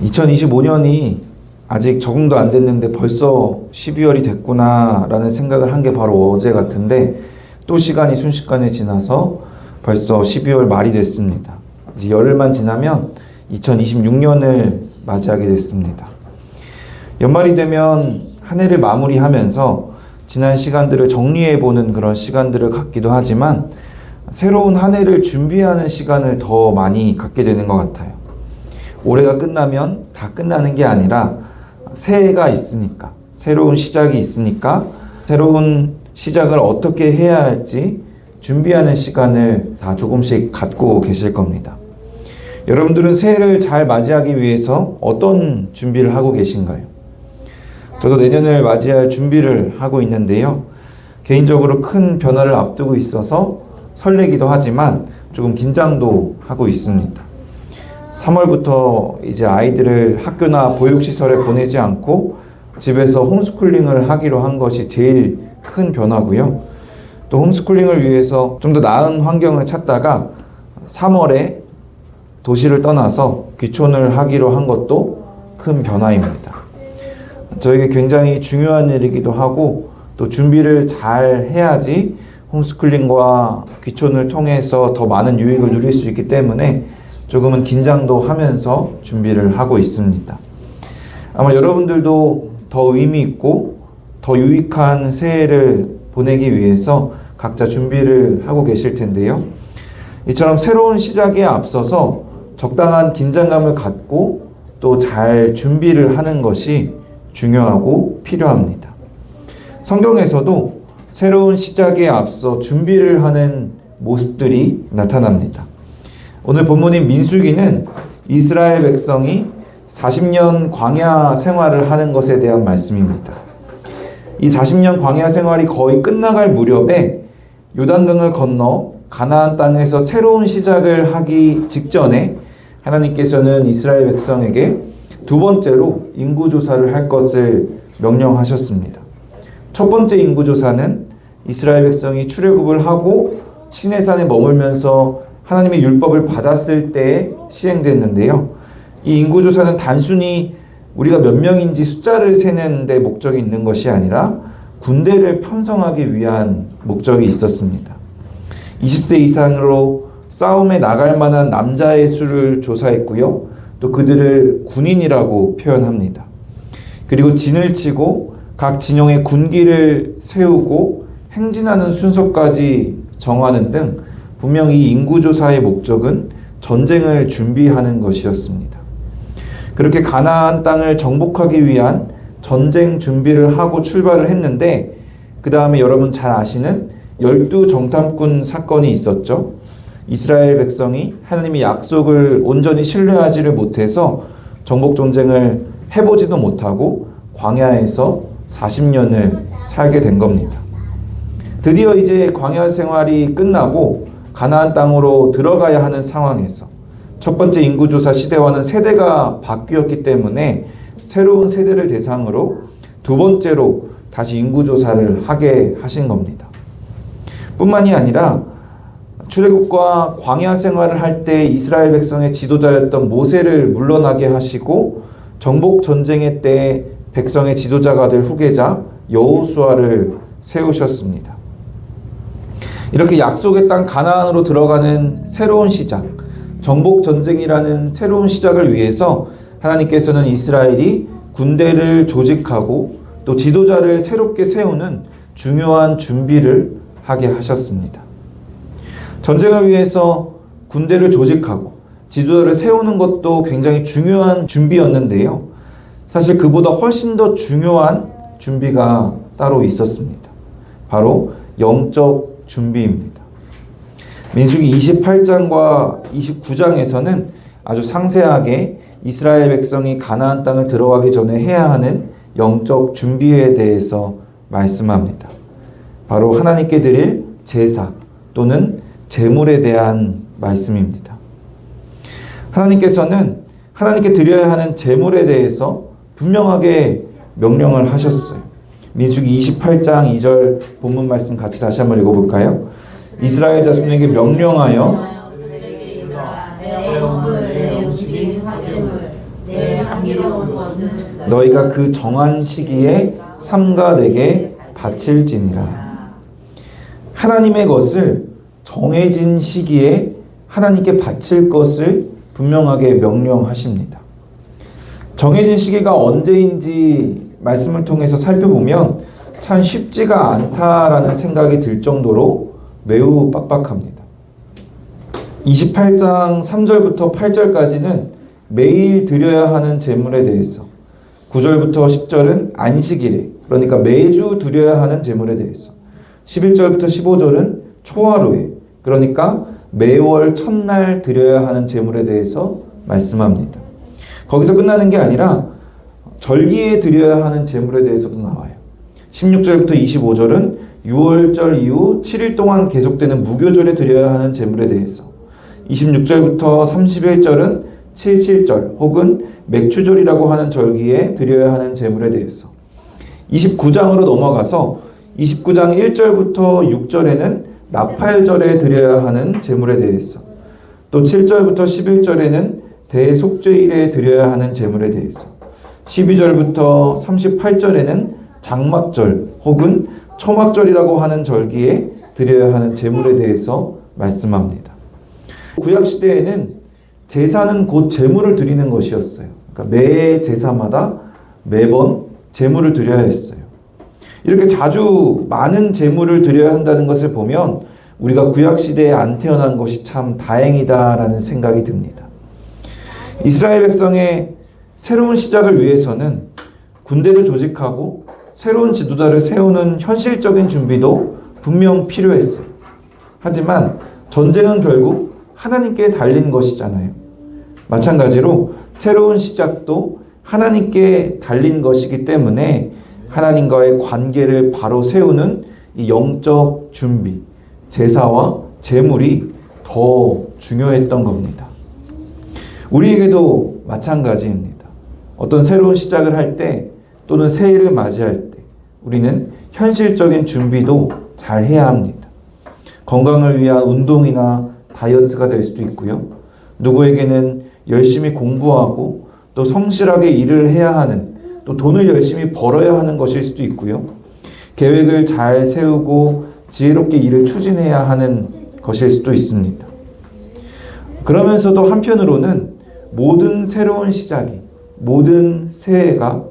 2025년이 아직 적응도 안 됐는데 벌써 12월이 됐구나라는 생각을 한 게 바로 어제 같은데, 또 시간이 순식간에 지나서 벌써 12월 말이 됐습니다. 이제 열흘만 지나면 2026년을 맞이하게 됐습니다. 연말이 되면 한 해를 마무리하면서 지난 시간들을 정리해보는 그런 시간들을 갖기도 하지만, 새로운 한 해를 준비하는 시간을 더 많이 갖게 되는 것 같아요. 올해가 끝나면 다 끝나는 게 아니라 새해가 있으니까, 새로운 시작이 있으니까 새로운 시작을 어떻게 해야 할지 준비하는 시간을 다 조금씩 갖고 계실 겁니다. 여러분들은 새해를 잘 맞이하기 위해서 어떤 준비를 하고 계신가요? 저도 내년을 맞이할 준비를 하고 있는데요. 개인적으로 큰 변화를 앞두고 있어서 설레기도 하지만 조금 긴장도 하고 있습니다. 3월부터 이제 아이들을 학교나 보육시설에 보내지 않고 집에서 홈스쿨링을 하기로 한 것이 제일 큰 변화고요. 또 홈스쿨링을 위해서 좀 더 나은 환경을 찾다가 3월에 도시를 떠나서 귀촌을 하기로 한 것도 큰 변화입니다. 저에게 굉장히 중요한 일이기도 하고, 또 준비를 잘 해야지 홈스쿨링과 귀촌을 통해서 더 많은 유익을 누릴 수 있기 때문에 조금은 긴장도 하면서 준비를 하고 있습니다. 아마 여러분들도 더 의미 있고 더 유익한 새해를 보내기 위해서 각자 준비를 하고 계실 텐데요. 이처럼 새로운 시작에 앞서서 적당한 긴장감을 갖고 또 잘 준비를 하는 것이 중요하고 필요합니다. 성경에서도 새로운 시작에 앞서 준비를 하는 모습들이 나타납니다. 오늘 본문인 민수기는 이스라엘 백성이 40년 광야 생활을 하는 것에 대한 말씀입니다. 이 40년 광야 생활이 거의 끝나갈 무렵에 요단강을 건너 가나안 땅에서 새로운 시작을 하기 직전에 하나님께서는 이스라엘 백성에게 두 번째로 인구조사를 할 것을 명령하셨습니다. 첫 번째 인구조사는 이스라엘 백성이 출애굽을 하고 시내산에 머물면서 하나님의 율법을 받았을 때에 시행됐는데요. 이 인구조사는 단순히 우리가 몇 명인지 숫자를 세는 데 목적이 있는 것이 아니라 군대를 편성하기 위한 목적이 있었습니다. 20세 이상으로 싸움에 나갈 만한 남자의 수를 조사했고요. 또 그들을 군인이라고 표현합니다. 그리고 진을 치고 각 진영의 군기를 세우고 행진하는 순서까지 정하는 등 분명히 이 인구조사의 목적은 전쟁을 준비하는 것이었습니다. 그렇게 가나안 땅을 정복하기 위한 전쟁 준비를 하고 출발을 했는데, 그 다음에 여러분 잘 아시는 12정탐꾼 사건이 있었죠. 이스라엘 백성이 하나님의 약속을 온전히 신뢰하지를 못해서 정복 전쟁을 해보지도 못하고 광야에서 40년을 살게 된 겁니다. 드디어 이제 광야 생활이 끝나고 가나안 땅으로 들어가야 하는 상황에서 첫 번째 인구조사 시대와는 세대가 바뀌었기 때문에 새로운 세대를 대상으로 두 번째로 다시 인구조사를 하게 하신 겁니다. 뿐만이 아니라 출애굽과 광야 생활을 할 때 이스라엘 백성의 지도자였던 모세를 물러나게 하시고 정복 전쟁의 때 백성의 지도자가 될 후계자 여호수아를 세우셨습니다. 이렇게 약속의 땅 가나안으로 들어가는 새로운 시작, 정복 전쟁이라는 새로운 시작을 위해서 하나님께서는 이스라엘이 군대를 조직하고 또 지도자를 새롭게 세우는 중요한 준비를 하게 하셨습니다. 전쟁을 위해서 군대를 조직하고 지도자를 세우는 것도 굉장히 중요한 준비였는데요. 사실 그보다 훨씬 더 중요한 준비가 따로 있었습니다. 바로 영적 준비입니다. 민수기 28장과 29장에서는 아주 상세하게 이스라엘 백성이 가나안 땅을 들어가기 전에 해야 하는 영적 준비에 대해서 말씀합니다. 바로 하나님께 드릴 제사 또는 제물에 대한 말씀입니다. 하나님께서는 하나님께 드려야 하는 제물에 대해서 분명하게 명령을 하셨어요. 민수기 28장 2절 본문 말씀 같이 다시 한번 읽어볼까요? 이스라엘 자손에게 명령하여 향기로운 것은 너희가 그 정한 시기에 삼가 내게 바칠지니라. 하나님의 것을 정해진 시기에 하나님께 바칠 것을 분명하게 명령하십니다. 정해진 시기가 언제인지 말씀을 통해서 살펴보면 참 쉽지가 않다라는 생각이 들 정도로 매우 빡빡합니다. 28장 3절부터 8절까지는 매일 드려야 하는 제물에 대해서, 9절부터 10절은 안식일에, 그러니까 매주 드려야 하는 제물에 대해서, 11절부터 15절은 초하루에, 그러니까 매월 첫날 드려야 하는 제물에 대해서 말씀합니다. 거기서 끝나는 게 아니라 절기에 드려야 하는 제물에 대해서도 나와요. 16절부터 25절은 6월절 이후 7일 동안 계속되는 무교절에 드려야 하는 제물에 대해서, 26절부터 31절은 77절 혹은 맥추절이라고 하는 절기에 드려야 하는 제물에 대해서, 29장으로 넘어가서 29장 1절부터 6절에는 나팔절에 드려야 하는 제물에 대해서, 또 7절부터 11절에는 대속죄일에 드려야 하는 제물에 대해서, 12절부터 38절에는 장막절 혹은 초막절이라고 하는 절기에 드려야 하는 제물에 대해서 말씀합니다. 구약시대에는 제사는 곧 제물을 드리는 것이었어요. 그러니까 매 제사마다 매번 제물을 드려야 했어요. 이렇게 자주 많은 제물을 드려야 한다는 것을 보면 우리가 구약시대에 안 태어난 것이 참 다행이다라는 생각이 듭니다. 이스라엘 백성의 새로운 시작을 위해서는 군대를 조직하고 새로운 지도자를 세우는 현실적인 준비도 분명 필요했어요. 하지만 전쟁은 결국 하나님께 달린 것이잖아요. 마찬가지로 새로운 시작도 하나님께 달린 것이기 때문에 하나님과의 관계를 바로 세우는 이 영적 준비, 제사와 제물이 더 중요했던 겁니다. 우리에게도 마찬가지입니다. 어떤 새로운 시작을 할 때 또는 새해를 맞이할 때 우리는 현실적인 준비도 잘 해야 합니다. 건강을 위한 운동이나 다이어트가 될 수도 있고요. 누구에게는 열심히 공부하고 또 성실하게 일을 해야 하는, 또 돈을 열심히 벌어야 하는 것일 수도 있고요. 계획을 잘 세우고 지혜롭게 일을 추진해야 하는 것일 수도 있습니다. 그러면서도 한편으로는 모든 새로운 시작이, 모든 새해가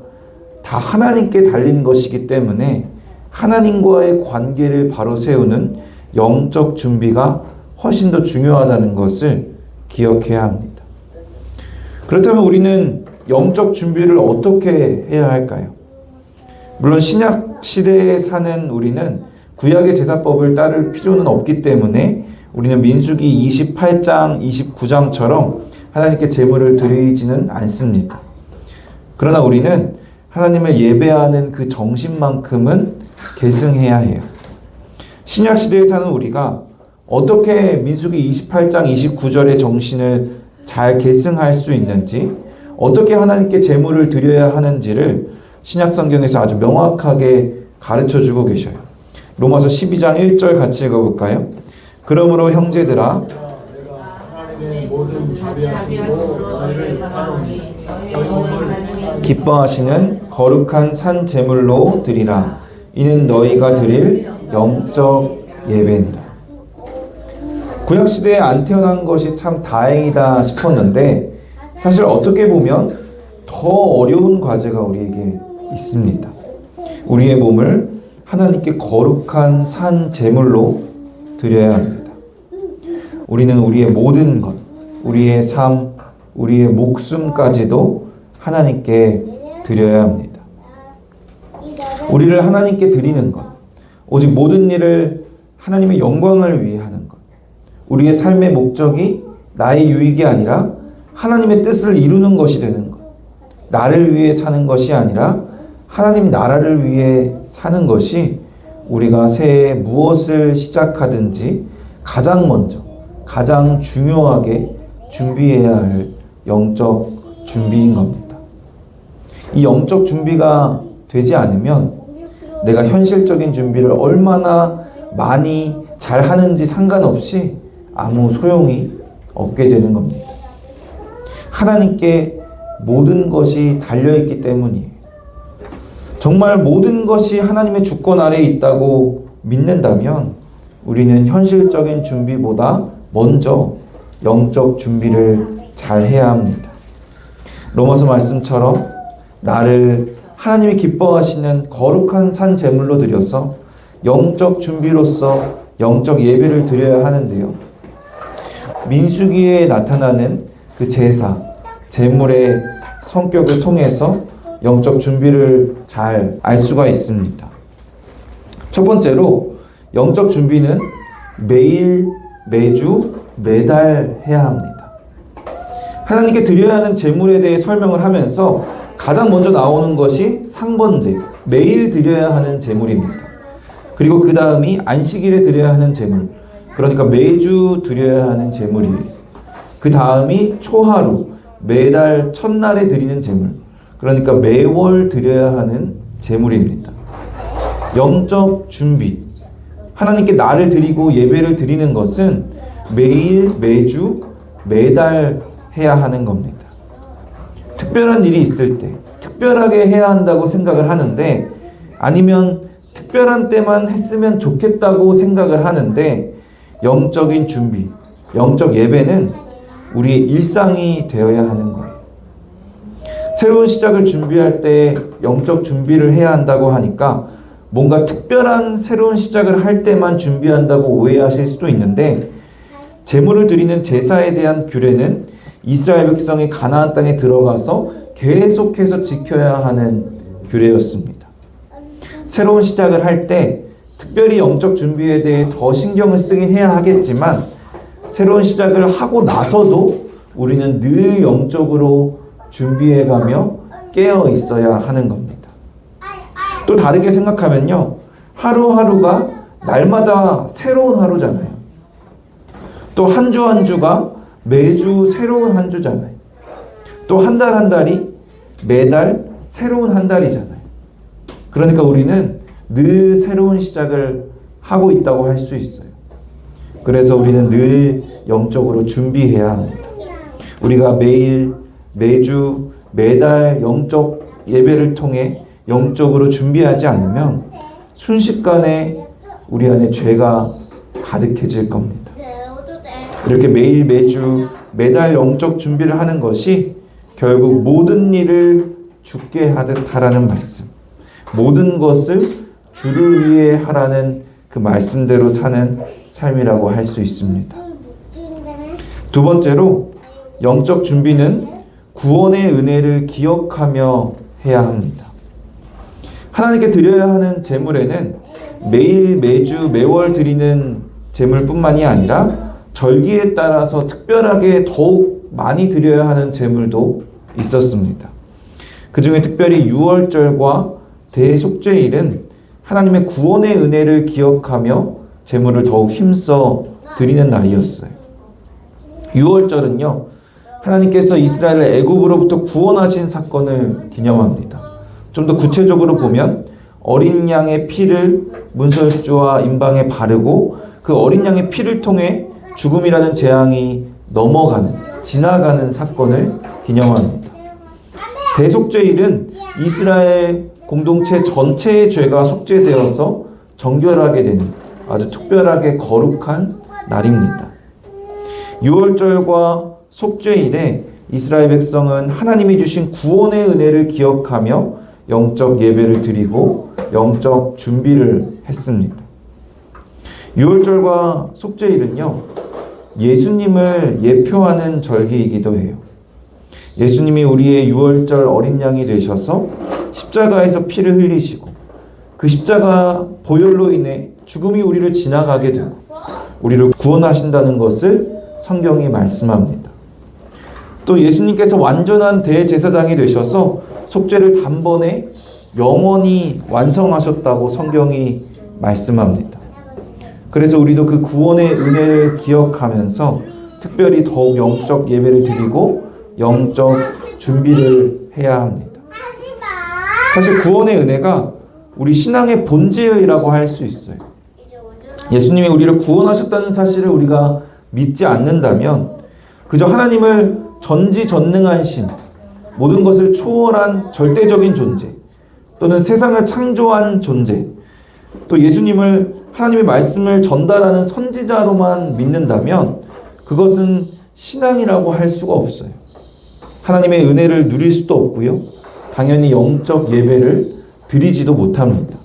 다 하나님께 달린 것이기 때문에 하나님과의 관계를 바로 세우는 영적 준비가 훨씬 더 중요하다는 것을 기억해야 합니다. 그렇다면 우리는 영적 준비를 어떻게 해야 할까요? 물론 신약 시대에 사는 우리는 구약의 제사법을 따를 필요는 없기 때문에 우리는 민수기 28장, 29장처럼 하나님께 제물을 드리지는 않습니다. 그러나 우리는 하나님을 예배하는 그 정신만큼은 계승해야 해요. 신약 시대에 사는 우리가 어떻게 민수기 28장, 29절의 정신을 잘 계승할 수 있는지, 어떻게 하나님께 제물을 드려야 하는지를 신약 성경에서 아주 명확하게 가르쳐주고 계셔요. 로마서 12장 1절 같이 읽어볼까요? 그러므로 형제들아, 기뻐하시는 거룩한 산 제물로 드리라. 이는 너희가 드릴 영적 예배니라. 구약시대에 안 태어난 것이 참 다행이다 싶었는데 사실 어떻게 보면 더 어려운 과제가 우리에게 있습니다. 우리의 몸을 하나님께 거룩한 산 제물로 드려야 합니다. 우리는 우리의 모든 것, 우리의 삶, 우리의 목숨까지도 하나님께 드려야 합니다. 우리를 하나님께 드리는 것, 오직 모든 일을 하나님의 영광을 위해 하는 것, 우리의 삶의 목적이 나의 유익이 아니라 하나님의 뜻을 이루는 것이 되는 것, 나를 위해 사는 것이 아니라 하나님 나라를 위해 사는 것이 우리가 새해 무엇을 시작하든지 가장 먼저, 가장 중요하게 준비해야 할 영적 준비인 겁니다. 이 영적 준비가 되지 않으면 내가 현실적인 준비를 얼마나 많이 잘 하는지 상관없이 아무 소용이 없게 되는 겁니다. 하나님께 모든 것이 달려있기 때문이에요. 정말 모든 것이 하나님의 주권 아래에 있다고 믿는다면 우리는 현실적인 준비보다 먼저 영적 준비를 잘 해야 합니다. 로마서 말씀처럼 나를 하나님이 기뻐하시는 거룩한 산 제물로 드려서 영적 준비로서 영적 예배를 드려야 하는데요. 민수기에 나타나는 그 제사, 제물의 성격을 통해서 영적 준비를 잘 알 수가 있습니다. 첫 번째로 영적 준비는 매일, 매주, 매달 해야 합니다. 하나님께 드려야 하는 제물에 대해 설명을 하면서 가장 먼저 나오는 것이 상번제, 매일 드려야 하는 제물입니다. 그리고 그 다음이 안식일에 드려야 하는 제물, 그러니까 매주 드려야 하는 제물이에요. 그 다음이 초하루, 매달 첫날에 드리는 제물, 그러니까 매월 드려야 하는 제물입니다. 영적 준비, 하나님께 나를 드리고 예배를 드리는 것은 매일, 매주, 매달 해야 하는 겁니다. 특별한 일이 있을 때 특별하게 해야 한다고 생각을 하는데, 아니면 특별한 때만 했으면 좋겠다고 생각을 하는데, 영적인 준비, 영적 예배는 우리의 일상이 되어야 하는 거예요. 새로운 시작을 준비할 때 영적 준비를 해야 한다고 하니까 뭔가 특별한 새로운 시작을 할 때만 준비한다고 오해하실 수도 있는데, 제물을 드리는 제사에 대한 규례는 이스라엘 백성이 가나안 땅에 들어가서 계속해서 지켜야 하는 규례였습니다. 새로운 시작을 할 때 특별히 영적 준비에 대해 더 신경을 쓰긴 해야 하겠지만, 새로운 시작을 하고 나서도 우리는 늘 영적으로 준비해가며 깨어 있어야 하는 겁니다. 또 다르게 생각하면요, 하루하루가 날마다 새로운 하루잖아요. 또 한 주 한 주가 매주 새로운 한 주잖아요. 또 한 달 한 달이 매달 새로운 한 달이잖아요. 그러니까 우리는 늘 새로운 시작을 하고 있다고 할 수 있어요. 그래서 우리는 늘 영적으로 준비해야 합니다. 우리가 매일, 매주, 매달 영적 예배를 통해 영적으로 준비하지 않으면 순식간에 우리 안에 죄가 가득해질 겁니다. 이렇게 매일, 매주, 매달 영적 준비를 하는 것이 결국 모든 일을 주께 하듯 하라는 말씀, 모든 것을 주를 위해 하라는 그 말씀대로 사는 삶이라고 할 수 있습니다. 두 번째로 영적 준비는 구원의 은혜를 기억하며 해야 합니다. 하나님께 드려야 하는 제물에는 매일, 매주, 매월 드리는 제물뿐만이 아니라 절기에 따라서 특별하게 더욱 많이 드려야 하는 제물도 있었습니다. 그 중에 특별히 유월절과 대속죄일은 하나님의 구원의 은혜를 기억하며 제물을 더욱 힘써 드리는 날이었어요. 유월절은요, 하나님께서 이스라엘을 애굽으로부터 구원하신 사건을 기념합니다. 좀 더 구체적으로 보면 어린 양의 피를 문설주와 임방에 바르고 그 어린 양의 피를 통해 죽음이라는 재앙이 지나가는 사건을 기념합니다. 대속죄일은 이스라엘 공동체 전체의 죄가 속죄되어서 정결하게 되는 아주 특별하게 거룩한 날입니다. 유월절과 속죄일에 이스라엘 백성은 하나님이 주신 구원의 은혜를 기억하며 영적 예배를 드리고 영적 준비를 했습니다. 유월절과 속죄일은요, 예수님을 예표하는 절기이기도 해요. 예수님이 우리의 유월절 어린 양이 되셔서 십자가에서 피를 흘리시고 그 십자가 보혈로 인해 죽음이 우리를 지나가게 되고 우리를 구원하신다는 것을 성경이 말씀합니다. 또 예수님께서 완전한 대제사장이 되셔서 속죄를 단번에 영원히 완성하셨다고 성경이 말씀합니다. 그래서 우리도 그 구원의 은혜를 기억하면서 특별히 더욱 영적 예배를 드리고 영적 준비를 해야 합니다. 사실 구원의 은혜가 우리 신앙의 본질이라고 할 수 있어요. 예수님이 우리를 구원하셨다는 사실을 우리가 믿지 않는다면 그저 하나님을 전지전능한 신, 모든 것을 초월한 절대적인 존재, 또는 세상을 창조한 존재, 또 예수님을 하나님의 말씀을 전달하는 선지자로만 믿는다면 그것은 신앙이라고 할 수가 없어요. 하나님의 은혜를 누릴 수도 없고요. 당연히 영적 예배를 드리지도 못합니다.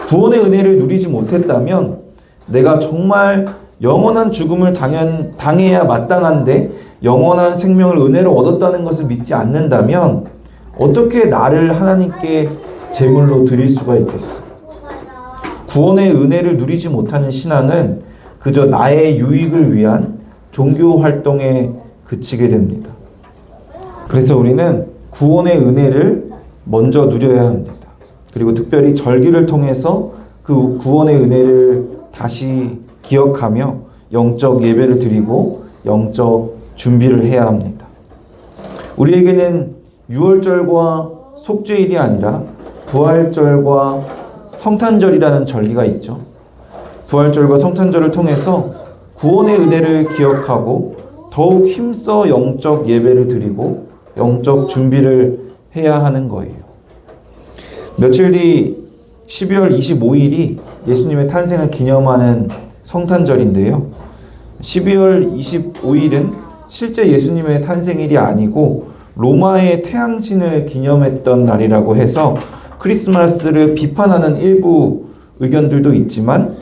구원의 은혜를 누리지 못했다면 내가 정말 영원한 죽음을 당해야 마땅한데 영원한 생명을 은혜로 얻었다는 것을 믿지 않는다면 어떻게 나를 하나님께 제물로 드릴 수가 있겠어? 구원의 은혜를 누리지 못하는 신앙은 그저 나의 유익을 위한 종교 활동에 그치게 됩니다. 그래서 우리는 구원의 은혜를 먼저 누려야 합니다. 그리고 특별히 절기를 통해서 그 구원의 은혜를 다시 기억하며 영적 예배를 드리고 영적 준비를 해야 합니다. 우리에게는 유월절과 속죄일이 아니라 부활절과 성탄절이라는 절기가 있죠. 부활절과 성탄절을 통해서 구원의 은혜를 기억하고 더욱 힘써 영적 예배를 드리고 영적 준비를 해야 하는 거예요. 며칠 뒤 12월 25일이 예수님의 탄생을 기념하는 성탄절인데요. 12월 25일은 실제 예수님의 탄생일이 아니고 로마의 태양신을 기념했던 날이라고 해서 크리스마스를 비판하는 일부 의견들도 있지만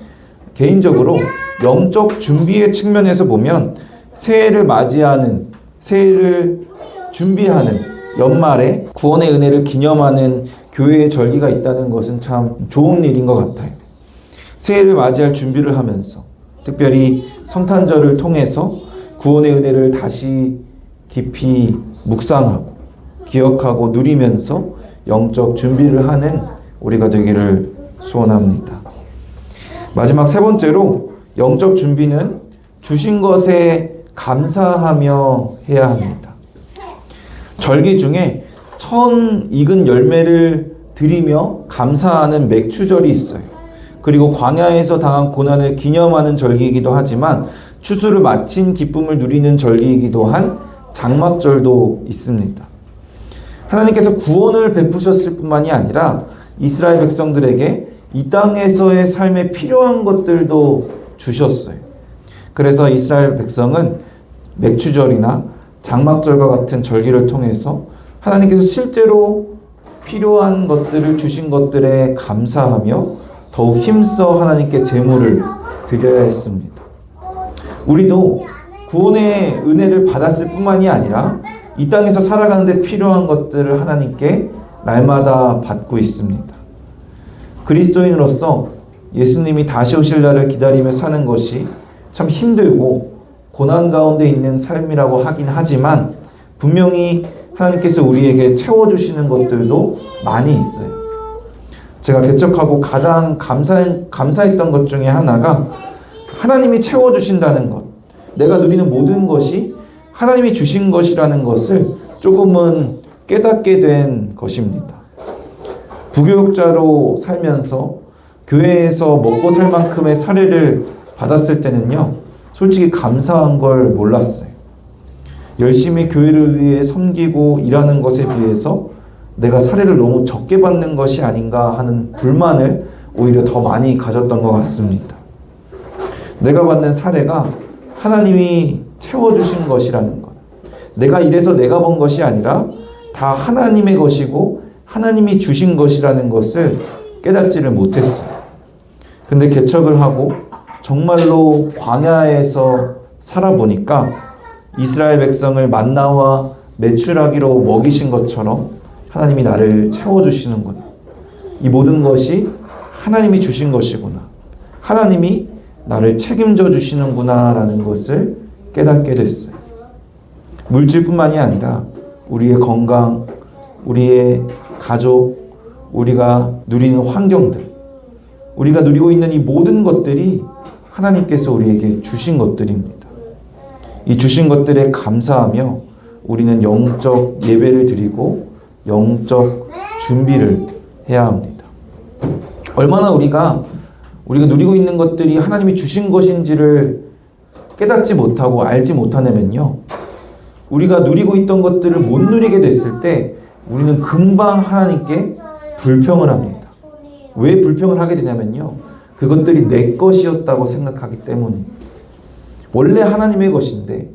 개인적으로 영적 준비의 측면에서 보면 새해를 맞이하는, 새해를 준비하는 연말에 구원의 은혜를 기념하는 교회의 절기가 있다는 것은 참 좋은 일인 것 같아요. 새해를 맞이할 준비를 하면서 특별히 성탄절을 통해서 구원의 은혜를 다시 깊이 묵상하고 기억하고 누리면서 영적 준비를 하는 우리가 되기를 소원합니다. 마지막 세 번째로 영적 준비는 주신 것에 감사하며 해야 합니다. 절기 중에 첫 익은 열매를 드리며 감사하는 맥추절이 있어요. 그리고 광야에서 당한 고난을 기념하는 절기이기도 하지만 추수를 마친 기쁨을 누리는 절기이기도 한 장막절도 있습니다. 하나님께서 구원을 베푸셨을 뿐만이 아니라 이스라엘 백성들에게 이 땅에서의 삶에 필요한 것들도 주셨어요. 그래서 이스라엘 백성은 맥추절이나 장막절과 같은 절기를 통해서 하나님께서 실제로 필요한 것들을 주신 것들에 감사하며 더욱 힘써 하나님께 제물을 드려야 했습니다. 우리도 구원의 은혜를 받았을 뿐만이 아니라 이 땅에서 살아가는데 필요한 것들을 하나님께 날마다 받고 있습니다. 그리스도인으로서 예수님이 다시 오실 날을 기다리며 사는 것이 참 힘들고 고난 가운데 있는 삶이라고 하긴 하지만 분명히 하나님께서 우리에게 채워주시는 것들도 많이 있어요. 제가 개척하고 가장 감사했던 것 중에 하나가 하나님이 채워주신다는 것, 내가 누리는 모든 것이 하나님이 주신 것이라는 것을 조금은 깨닫게 된 것입니다. 부교육자로 살면서 교회에서 먹고 살 만큼의 사례를 받았을 때는요, 솔직히 감사한 걸 몰랐어요. 열심히 교회를 위해 섬기고 일하는 것에 비해서 내가 사례를 너무 적게 받는 것이 아닌가 하는 불만을 오히려 더 많이 가졌던 것 같습니다. 내가 받는 사례가 하나님이 채워주신 것이라는 것, 내가 일해서 내가 번 것이 아니라 다 하나님의 것이고 하나님이 주신 것이라는 것을 깨닫지를 못했어요. 근데 개척을 하고 정말로 광야에서 살아보니까 이스라엘 백성을 만나와 메추라기로 먹이신 것처럼 하나님이 나를 채워주시는구나. 이 모든 것이 하나님이 주신 것이구나. 하나님이 나를 책임져 주시는구나 라는 것을 깨닫게 됐어요. 물질뿐만이 아니라 우리의 건강, 우리의 가족, 우리가 누리는 환경들, 우리가 누리고 있는 이 모든 것들이 하나님께서 우리에게 주신 것들입니다. 이 주신 것들에 감사하며 우리는 영적 예배를 드리고 영적 준비를 해야 합니다. 얼마나 우리가 누리고 있는 것들이 하나님이 주신 것인지를 깨닫지 못하고 알지 못하냐면요, 우리가 누리고 있던 것들을 못 누리게 됐을 때 우리는 금방 하나님께 불평을 합니다. 왜 불평을 하게 되냐면요, 그것들이 내 것이었다고 생각하기 때문입니다. 원래 하나님의 것인데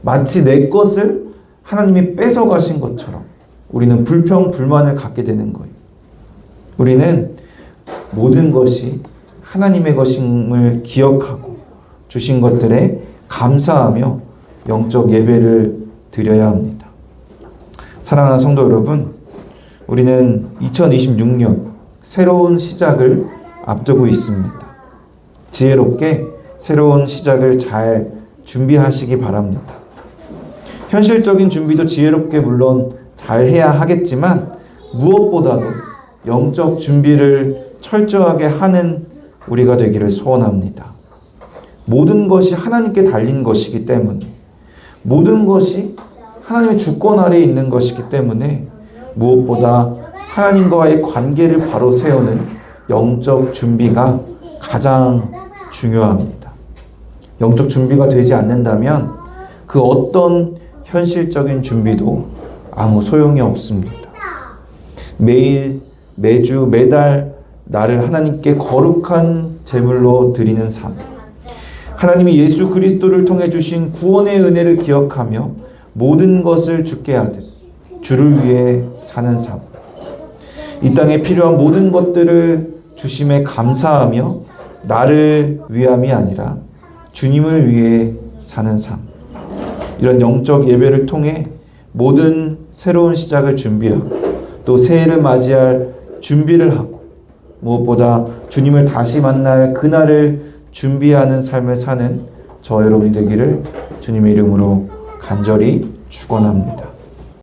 마치 내 것을 하나님이 뺏어가신 것처럼 우리는 불평, 불만을 갖게 되는 거예요. 우리는 모든 것이 하나님의 것임을 기억하고 주신 것들에 감사하며 영적 예배를 드려야 합니다. 사랑하는 성도 여러분, 우리는 2026년 새로운 시작을 앞두고 있습니다. 지혜롭게 새로운 시작을 잘 준비하시기 바랍니다. 현실적인 준비도 지혜롭게 물론 잘 해야 하겠지만 무엇보다도 영적 준비를 철저하게 하는 우리가 되기를 소원합니다. 모든 것이 하나님께 달린 것이기 때문에, 모든 것이 하나님의 주권 아래에 있는 것이기 때문에 무엇보다 하나님과의 관계를 바로 세우는 영적 준비가 가장 중요합니다. 영적 준비가 되지 않는다면 그 어떤 현실적인 준비도 아무 소용이 없습니다. 매일, 매주, 매달 나를 하나님께 거룩한 제물로 드리는 삶, 하나님이 예수 그리스도를 통해 주신 구원의 은혜를 기억하며 모든 것을 주께 하듯 주를 위해 사는 삶, 이 땅에 필요한 모든 것들을 주심에 감사하며 나를 위함이 아니라 주님을 위해 사는 삶, 이런 영적 예배를 통해 모든 새로운 시작을 준비하고 또 새해를 맞이할 준비를 하고 무엇보다 주님을 다시 만날 그날을 준비하는 삶을 사는 저 여러분이 되기를 주님의 이름으로 간절히 축원합니다.